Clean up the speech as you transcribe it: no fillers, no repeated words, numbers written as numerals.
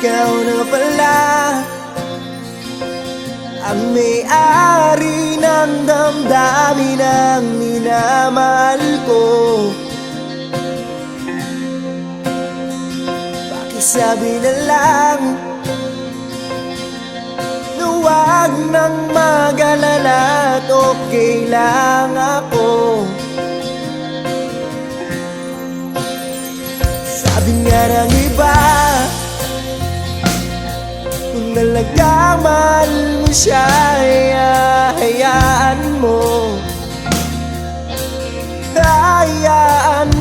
ikaw na pala ang may-ari ng damdamin ng minamahal ko. Pakisabi na lang na huwag nang mag-alala at okay lang ako. Sabi nga ng iba, kung talagang mahal mo siya, hayaan mo. Hayaan